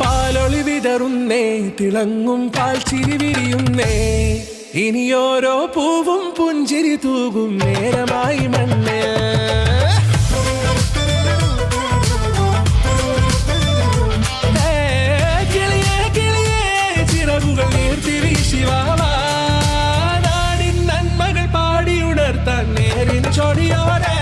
പാലൊളി വിതറുന്നേ, തിളങ്ങും പാൽച്ചിരി വിരിയുന്നേ, ഇനിയോരോ പൂവും പുഞ്ചിരി തൂകും നേരമായി മണ്ണ്. കിളിയേ കിളിയേ ചിറകുകൾ നീർത്തി വീശിവാവാ, നാടിൻ നന്മകൾ പാടിയുണർത്താൻ നേരിൻ ചൊടിയോടെ.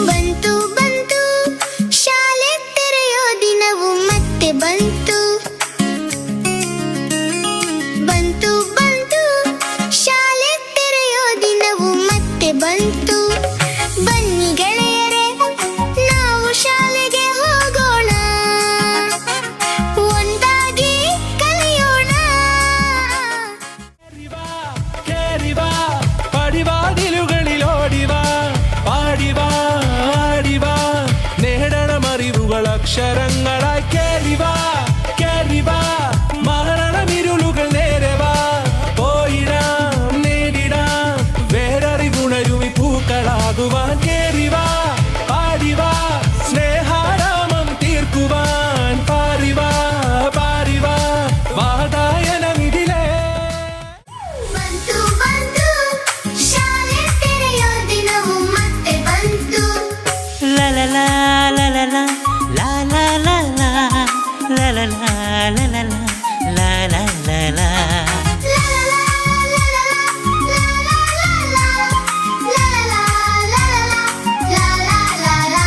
ಬಂತು ಬಂತು ಶಾಲೆ ತೆರೆಯೋ ದಿನವು ಮತ್ತೆ ಬಂತು. ಬಂತು ಬಂತು ಶಾಲೆ ತೆರೆಯೋ ದಿನವು ಮತ್ತೆ ಬಂತು. ಬನ್ನಿ ಗೆಳೆಯರೇ ನಾವು ಶಾಲೆಗೆ ಹೋಗೋಣ, ಒಂದಾಗಿ ಕಲಿಯೋಣ. കേറിവാ പടിവാതിലുകളിലോടിവാ, പാടിവാ ആടിവാ നേടണമറിവുകൾ അക്ഷരങ്ങളായി. കേറിവാ കേറിവാ മരണമിരുളുകൾ നേരവാ, പോയിടാം നേടിടാം വേററിവുണരുമി പൂക്കളാകുവാൻ. കേറിവാ പാടിവാ സ്നേഹാരാമം തീർക്കുവാൻ, പാറിവാ പാറിവാ വാതായനമിതിലേ. ಬಂತು ಬಂತು ಶಾಲೆ ತೆರೆಯೋ ದಿನವು ಮತ್ತೆ ಬಂತು. La la la la la la la la la la la la la la la la la la la. La la la la la la la la la la la la la.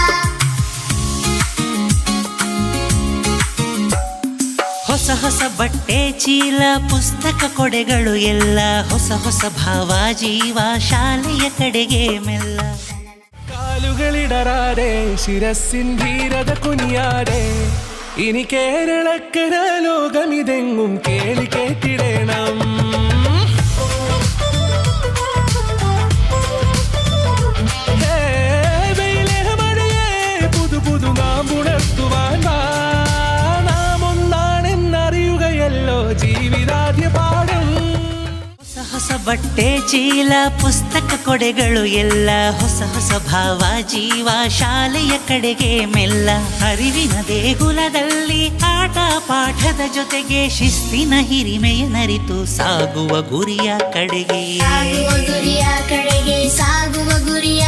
ಹೊಸ ಹೊಸ ಬಟ್ಟೆ ಚೀಲ ಪುಸ್ತಕ ಕೊಡೆಗಳು ಎಲ್ಲ, ಹೊಸ ಹೊಸ ಭಾವ ಜೀವ ಶಾಲೆಯ ಕಡೆಗೆ ಮೆಲ್ಲ. കാലുകളിടറാതെ ശിരസിൻ ധീരത കുനിയാതെ, ഇനി കേരളക്കര ലോകമിതെങ്ങും കേളി കേട്ടിടണം. വെയിലേ മഴയേ പുതു പുതു നാം ഉണർത്തുവാൻ വാ, നാം ഒന്നാണെന്നറിയുകയല്ലോ ജീവിതാദ്യ പാഠം. ಹೊಸ ಹೊಸ ಬಟ್ಟೆ ಚೀಲ ಪುಸ್ತಕ ಕೊಡೆಗಳು ಎಲ್ಲ, ಹೊಸ ಹೊಸ ಭಾವ ಜೀವ ಶಾಲೆಯ ಕಡೆಗೆ ಮೆಲ್ಲ. ಅರಿವಿನ ದೇಗುಲದಲ್ಲಿ ಆಟ ಪಾಠದ ಜೊತೆಗೆ ಶಿಸ್ತಿನ ಹಿರಿಮೆಯ ನರಿತು ಸಾಗುವ ಗುರಿಯ ಕಡೆಗೆ. ಸಾಗುವ ಗುರಿಯ ಕಡೆಗೆ, ಸಾಗುವ ಗುರಿಯ